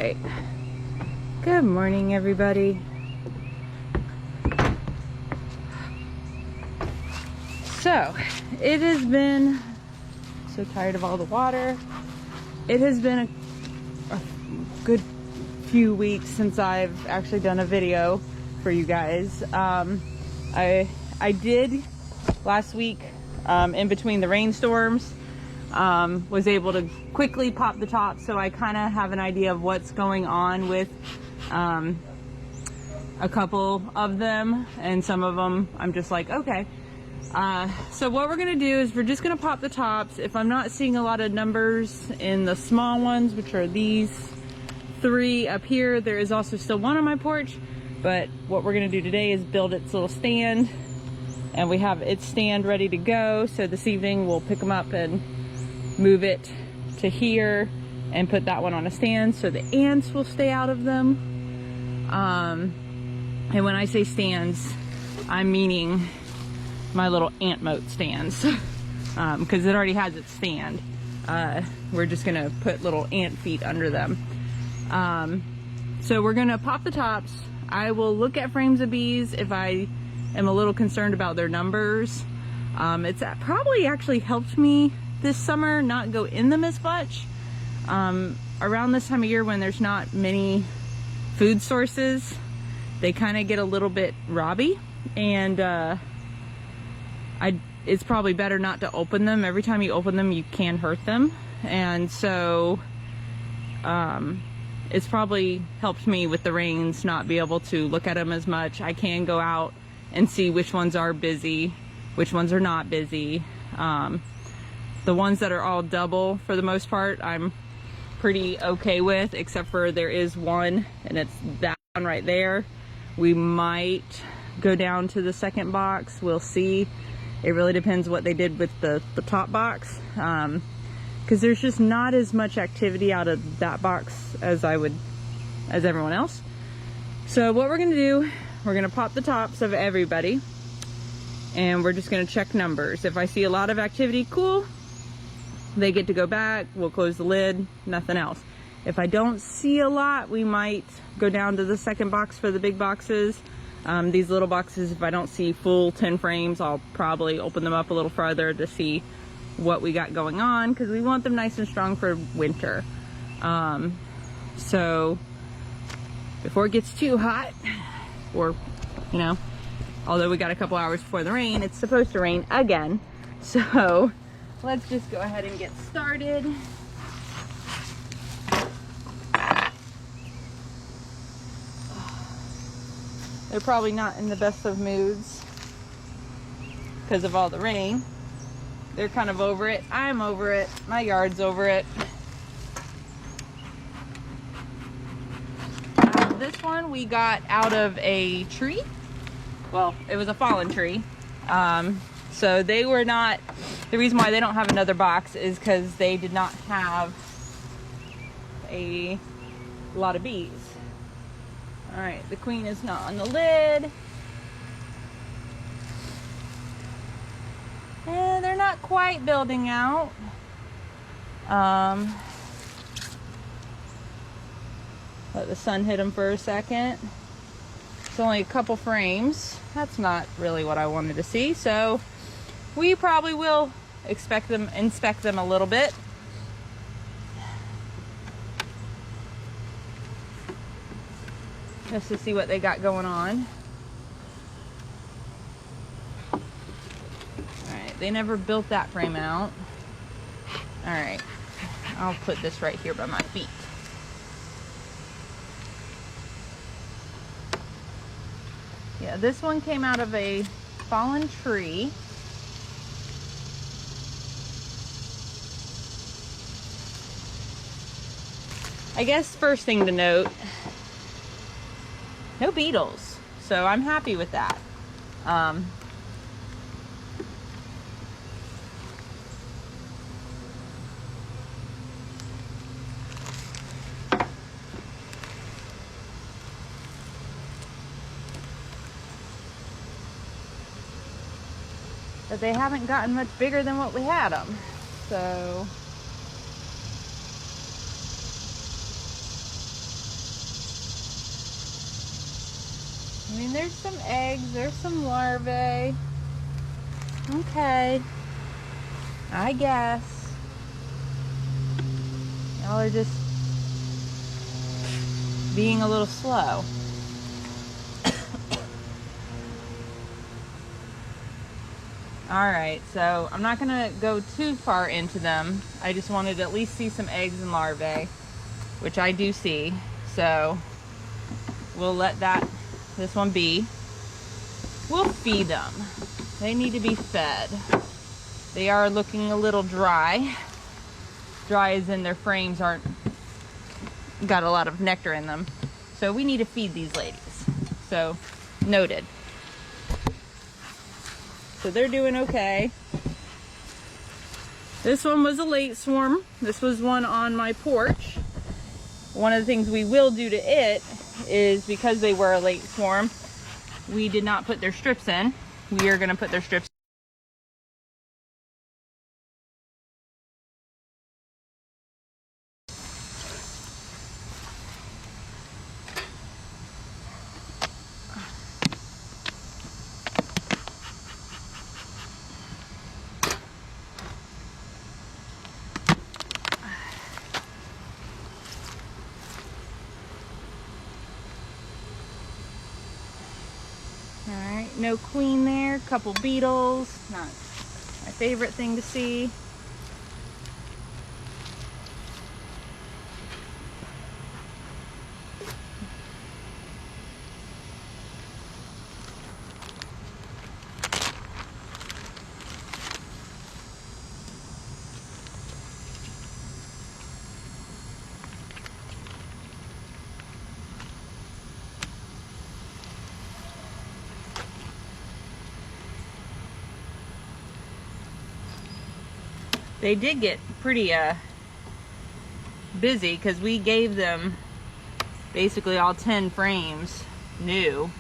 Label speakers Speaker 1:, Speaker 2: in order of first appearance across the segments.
Speaker 1: right. Good morning, everybody. So, it has been so tired of all the water. It has been a good few weeks since I've actually done a video for you guys. I did last week, in between the rainstorms, was able to quickly pop the top, so I kind of have an idea of what's going on with a couple of them, and some of them I'm just like, okay. So what we're gonna do is we're just gonna pop the tops. If I'm not seeing a lot of numbers in the small ones, which are these 3 up here, there is also still one on my porch, but what we're gonna do today is build its little stand, and we have its stand ready to go. So this evening we'll pick them up and move it to here and put that one on a stand so the ants will stay out of them. And when I say stands, I'm meaning my little ant moat stands, because it already has its stand. We're just gonna put little ant feet under them. So we're gonna pop the tops. I will look at frames of bees if I am a little concerned about their numbers. It's probably actually helped me this summer not go in them as much. Around this time of year when there's not many food sources, they kind of get a little bit robby, and it's probably better not to open them. Every time you open them, you can hurt them. And so it's probably helped me with the rains not be able to look at them as much. I can go out and see which ones are busy, which ones are not busy. The ones that are all double, for the most part, I'm pretty okay with, except for there is one, and it's that one right there. We might go down to the second box. We'll see. It really depends what they did with the top box, because there's just not as much activity out of that box as everyone else. So what we're gonna do, we're gonna pop the tops of everybody, and we're just gonna check numbers. If I see a lot of activity, cool, they get to go back. We'll close the lid, nothing else. If I don't see a lot, we might go down to the second box for the big boxes. These little boxes, if I don't see full 10 frames, I'll probably open them up a little farther to see what we got going on, because we want them nice and strong for winter. So before it gets too hot, or, you know, although we got a couple hours before the rain, it's supposed to rain again. So let's just go ahead and get started. They're probably not in the best of moods because of all the rain. They're kind of over it. I'm over it. My yard's over it. This one we got out of a tree. Well, it was a fallen tree. So they were not, the reason why they don't have another box is because they did not have a lot of bees. All right, the queen is not on the lid. And they're not quite building out. Let the sun hit them for a second. It's only a couple frames. That's not really what I wanted to see. So we probably will inspect them a little bit. Just to see what they got going on. Alright, they never built that frame out. Alright, I'll put this right here by my feet. Yeah, this one came out of a fallen tree. I guess first thing to note, no beetles, so I'm happy with that. But they haven't gotten much bigger than what we had them, so I mean, there's some eggs, there's some larvae. Okay. I guess. Y'all are just being a little slow. Alright, so I'm not gonna go too far into them. I just wanted to at least see some eggs and larvae, which I do see. So we'll let this one be. We'll feed them. They need to be fed. They are looking a little dry. Dry as in their frames aren't got a lot of nectar in them. So we need to feed these ladies. So noted. So they're doing okay. This one was a late swarm. This was one on my porch. One of the things we will do to it is, because they were a late swarm, we did not put their strips in. We are going to put their strips. Alright, no queen there, couple beetles, not my favorite thing to see. They did get pretty busy because we gave them basically all 10 frames new.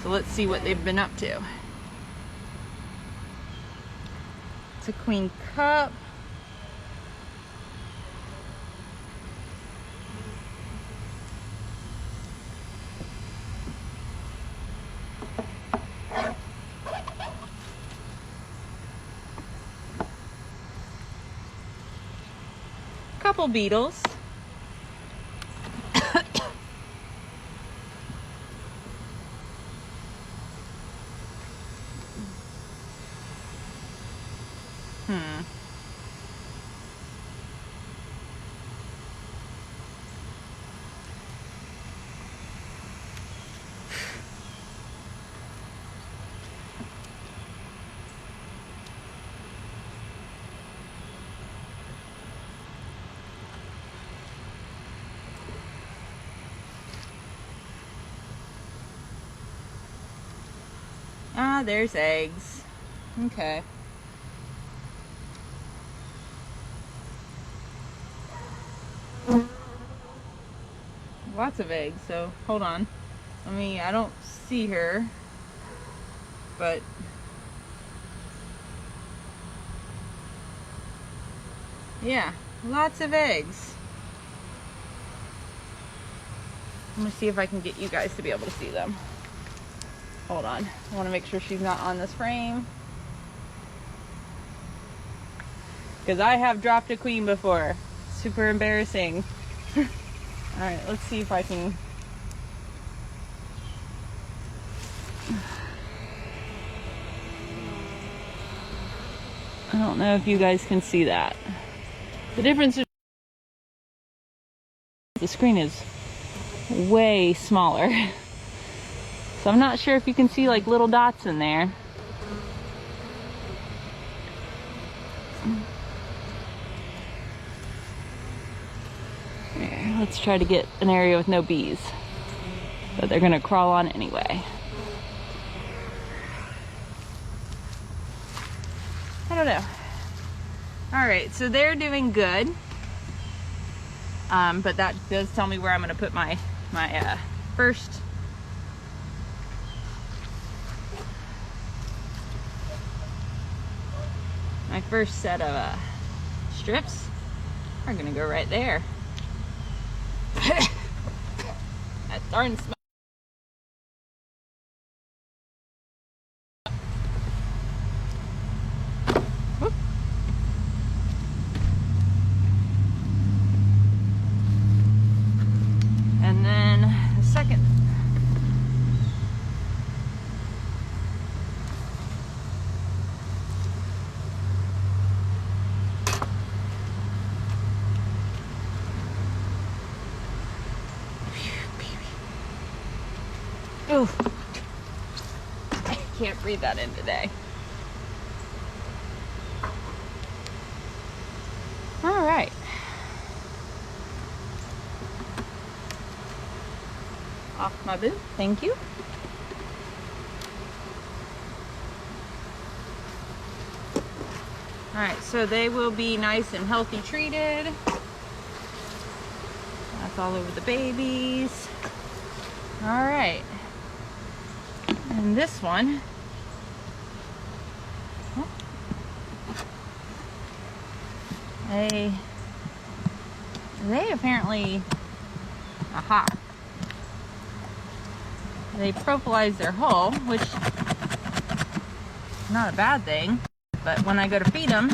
Speaker 1: So let's see what they've been up to. It's a queen cup. Couple beetles. Ah, there's eggs. Okay. Lots of eggs, so hold on. I don't see her, but yeah, lots of eggs. I'm gonna see if I can get you guys to be able to see them. Hold on. I want to make sure she's not on this frame, because I have dropped a queen before. Super embarrassing. Alright, let's see if I can. I don't know if you guys can see that. The difference is the screen is way smaller. So I'm not sure if you can see like little dots in there. Here, let's try to get an area with no bees. But they're gonna crawl on anyway. I don't know. Alright, so they're doing good. But that does tell me where I'm gonna put my first set of strips are gonna go right there. That's starting to smell. Whoop. And then the second. Oh, I can't breathe that in today. All right. Off my boot. Thank you. All right, so they will be nice and healthy treated. That's all over the babies. All right. And this one, they apparently, aha, they prophilize their hull, which is not a bad thing, but when I go to feed them,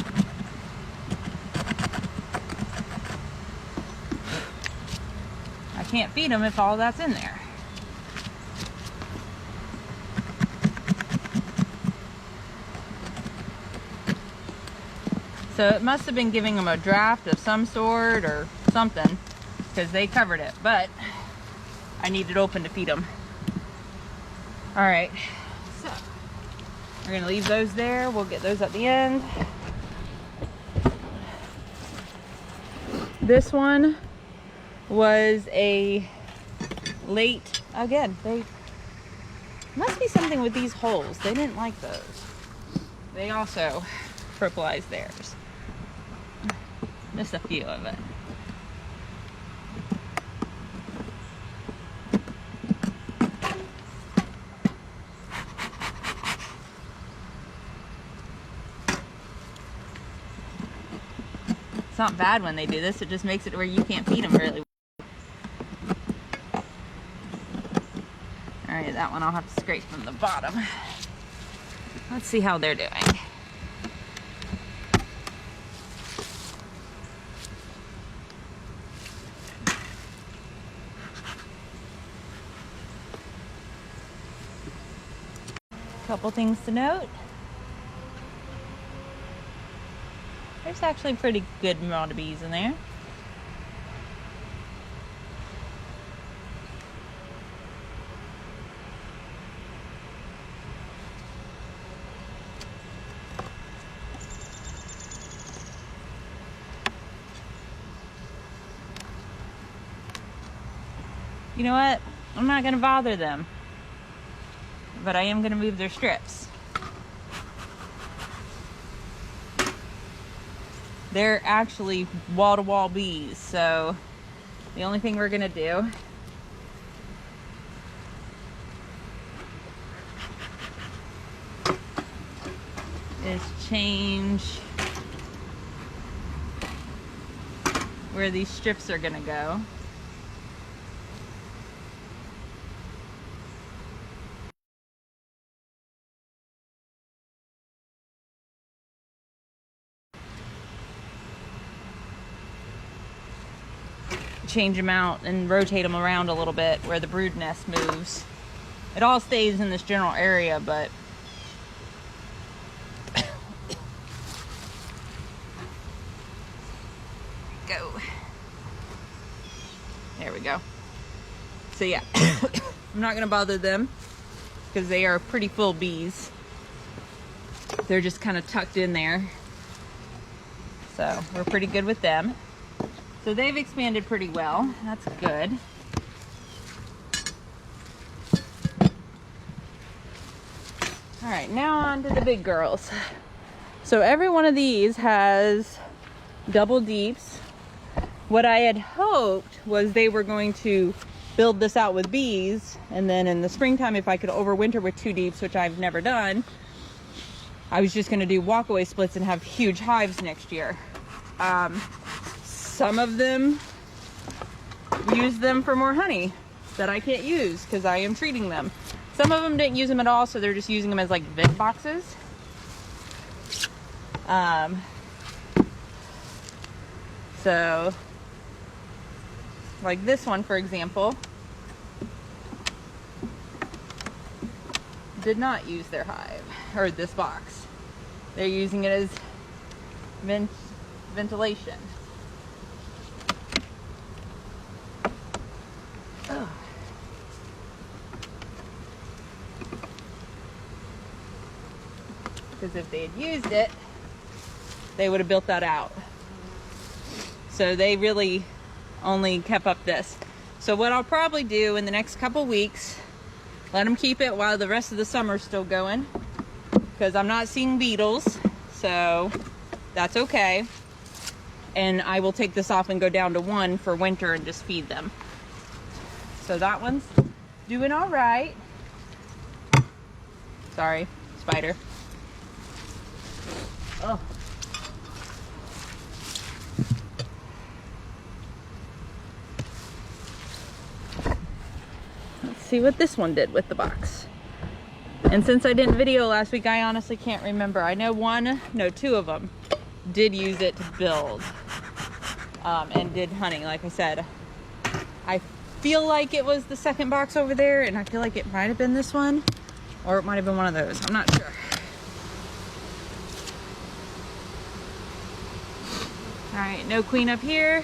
Speaker 1: I can't feed them if all that's in there. So it must have been giving them a draft of some sort or something, because they covered it, but I need it open to feed them. All right, so we're gonna leave those there. We'll get those at the end. This one was a late, again, they must be something with these holes. They didn't like those. They also prophilized theirs. Just a few of it. It's not bad when they do this. It just makes it where you can't feed them really well. All right, that one I'll have to scrape from the bottom. Let's see how they're doing. Couple things to note. There's actually a pretty good amount of bees in there. You know what? I'm not going to bother them, but I am going to move their strips. They're actually wall-to-wall bees, so the only thing we're going to do is change where these strips are going to go. Change them out and rotate them around a little bit where the brood nest moves. It all stays in this general area, but go. There we go. So yeah, I'm not gonna bother them because they are pretty full bees. They're just kind of tucked in there. So we're pretty good with them. So they've expanded pretty well. That's good. All right, now on to the big girls. So every one of these has double deeps. What I had hoped was they were going to build this out with bees, and then in the springtime, if I could overwinter with 2 deeps, which I've never done, I was just gonna do walkaway splits and have huge hives next year. Some of them use them for more honey. that I can't use because I am treating them. Some of them didn't use them at all, so they're just using them as like vent boxes. So like this one, for example, did not use their hive, or this box. They're using it as ventilation. Because if they had used it, they would have built that out. So they really only kept up this. So what I'll probably do in the next couple weeks, let them keep it while the rest of the summer's still going, because I'm not seeing beetles, so that's okay. And I will take this off and go down to 1 for winter and just feed them. So that one's doing all right. Sorry, spider. Oh. Let's see what this one did with the box. And since I didn't video last week, I honestly can't remember. I know 2 of them did use it to build and did honey. Like I said, I feel like it was the second box over there, and I feel like it might have been this one, or it might have been one of those. I'm not sure. All right, no queen up here.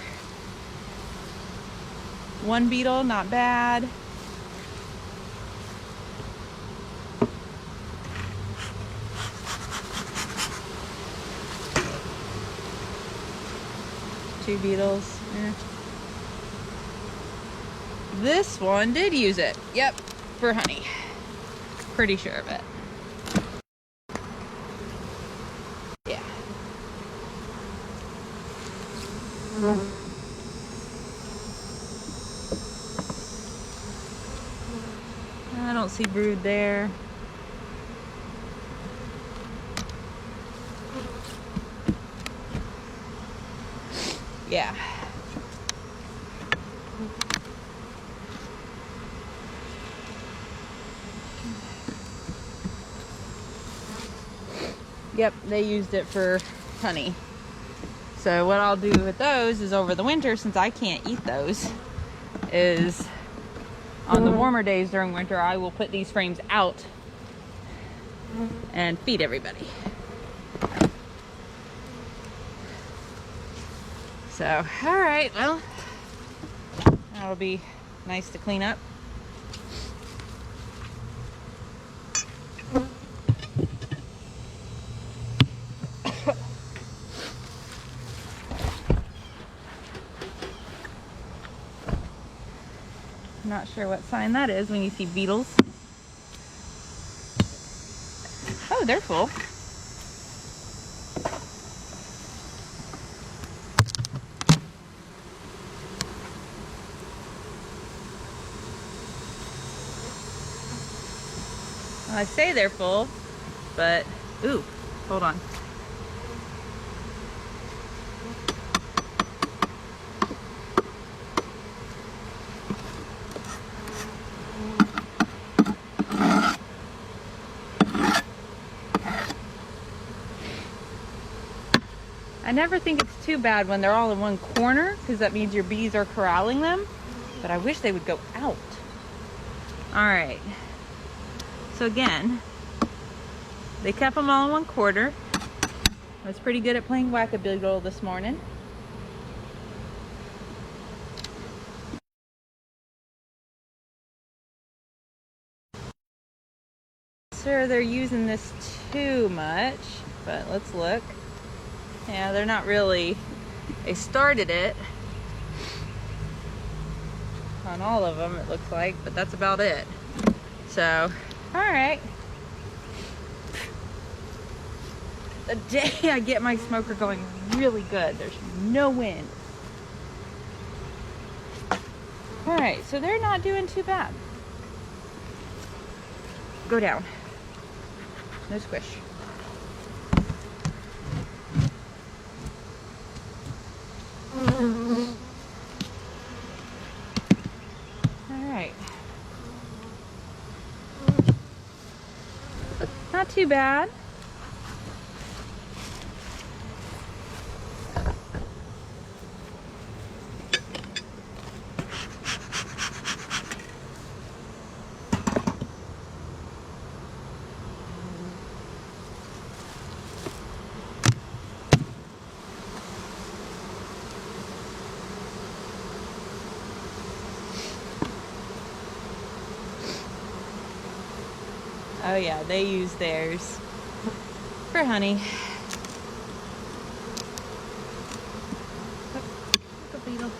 Speaker 1: 1 beetle, not bad. Two beetles. This one did use it. Yep, for honey. Pretty sure of it. Yeah. I don't see brood there. Yeah. Yep, they used it for honey. So what I'll do with those is over the winter, since I can't eat those, is on the warmer days during winter, I will put these frames out and feed everybody. So, all right, well, that'll be nice to clean up. Not sure what sign that is when you see beetles. Oh, they're full. Well, I say they're full, but, ooh, hold on. I never think it's too bad when they're all in one corner, because that means your bees are corralling them, but I wish they would go out. All right, so again, they kept them all in one quarter. I was pretty good at playing whack-a-beetle this morning. Sure, they're using this too much, but let's look. Yeah, they're not really, they started it on all of them, it looks like, but that's about it. So, all right. The day I get my smoker going really good, there's no wind. All right, so they're not doing too bad. Go down. No squish. All right. too bad. Oh yeah, they use theirs for honey. Oh, look, a beetle.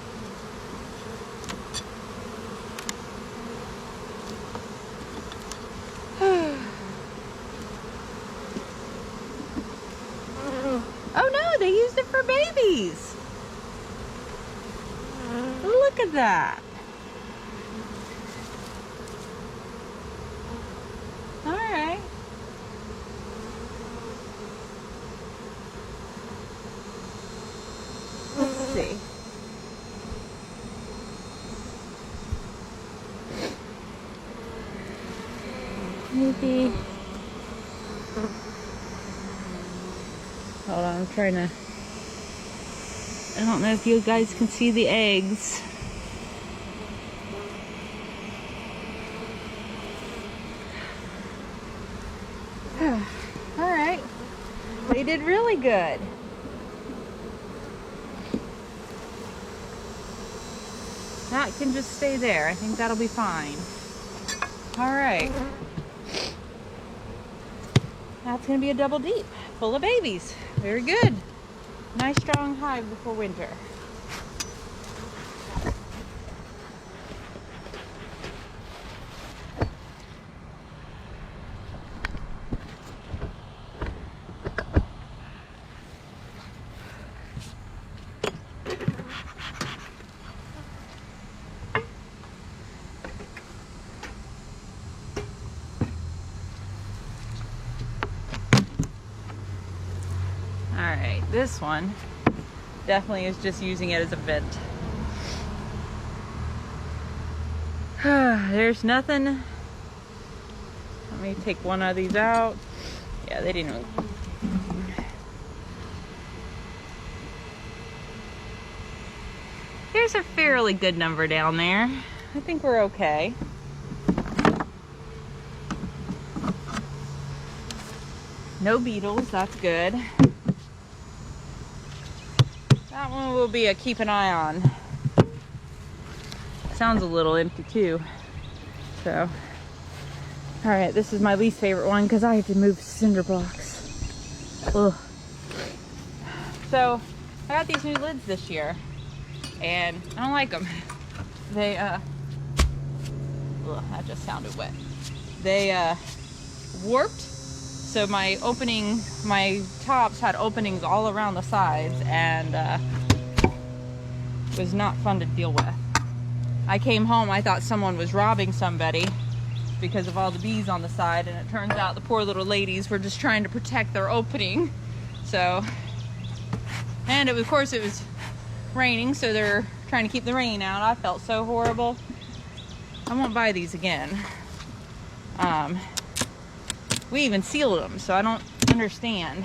Speaker 1: Oh no, they used it for babies. Look at that. All right. Let's see. Maybe. Hold on, I'm trying to. I don't know if you guys can see the eggs. All right. They did really good. That can just stay there. I think that'll be fine. All right. That's going to be a double deep full of babies. Very good. Nice strong hive before winter. Alright, this one definitely is just using it as a vent. There's nothing. Let me take one of these out. Yeah, they didn't really. There's a fairly good number down there. I think we're okay. No beetles, that's good. That one will be a keep an eye on. Sounds a little empty too. So, all right, this is my least favorite one because I have to move cinder blocks. Ugh. So, I got these new lids this year, and I don't like them. They, ugh, that just sounded wet. They, warped. So my tops had openings all around the sides, and it was not fun to deal with. I came home, I thought someone was robbing somebody because of all the bees on the side, and it turns out the poor little ladies were just trying to protect their opening. So, and of course it was raining, so they're trying to keep the rain out. I felt so horrible. I won't buy these again. We even sealed them, so I don't understand.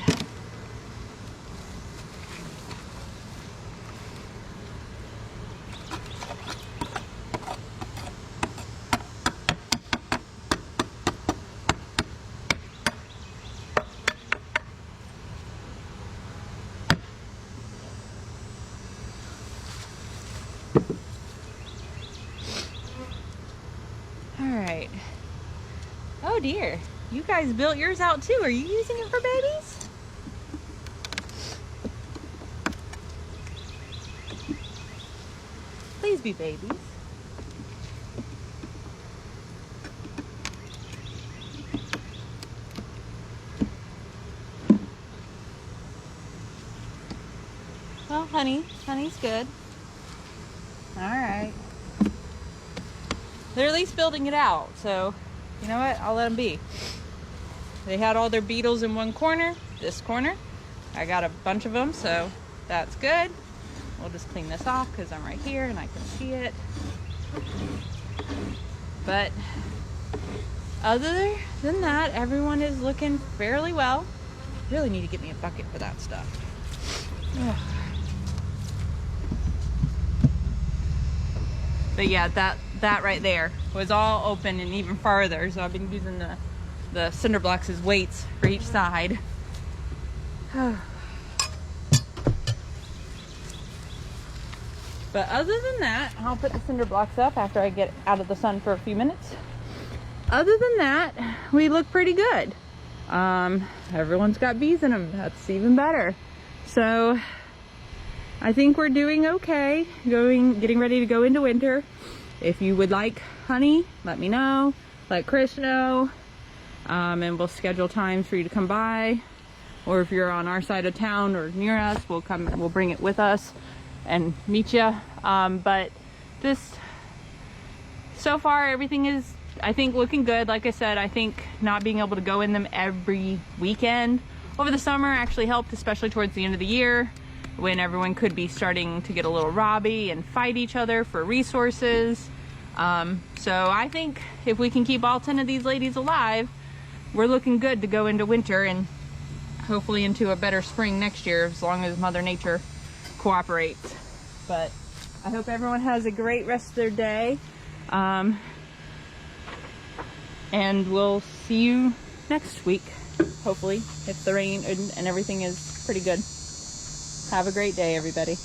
Speaker 1: All right. Oh dear. You guys built yours out too. Are you using it for babies? Please be babies. Well, honey's good. All right. They're at least building it out, so you know what? I'll let them be. They had all their beetles in one corner, this corner. I got a bunch of them, so that's good. We'll just clean this off because I'm right here and I can see it. But Other than that, everyone is looking fairly well. Really need to get me a bucket for that stuff. Ugh. But yeah, that right there was all open and even farther, so I've been using the cinder blocks as weights for each side. But other than that, I'll put the cinder blocks up after I get out of the sun for a few minutes. Other than that, we look pretty good. Everyone's got bees in them. That's even better. So I think we're doing okay. Getting ready to go into winter. If you would like honey, let me know. Let Chris know. And we'll schedule times for you to come by. Or if you're on our side of town or near us, we'll bring it with us and meet you. But just so far, everything is, I think, looking good. Like I said, I think not being able to go in them every weekend over the summer actually helped, especially towards the end of the year when everyone could be starting to get a little robby and fight each other for resources. So I think if we can keep all 10 of these ladies alive, we're looking good to go into winter and hopefully into a better spring next year, as long as Mother Nature cooperates. But I hope everyone has a great rest of their day. And we'll see you next week, hopefully, if the rain and everything is pretty good. Have a great day, everybody.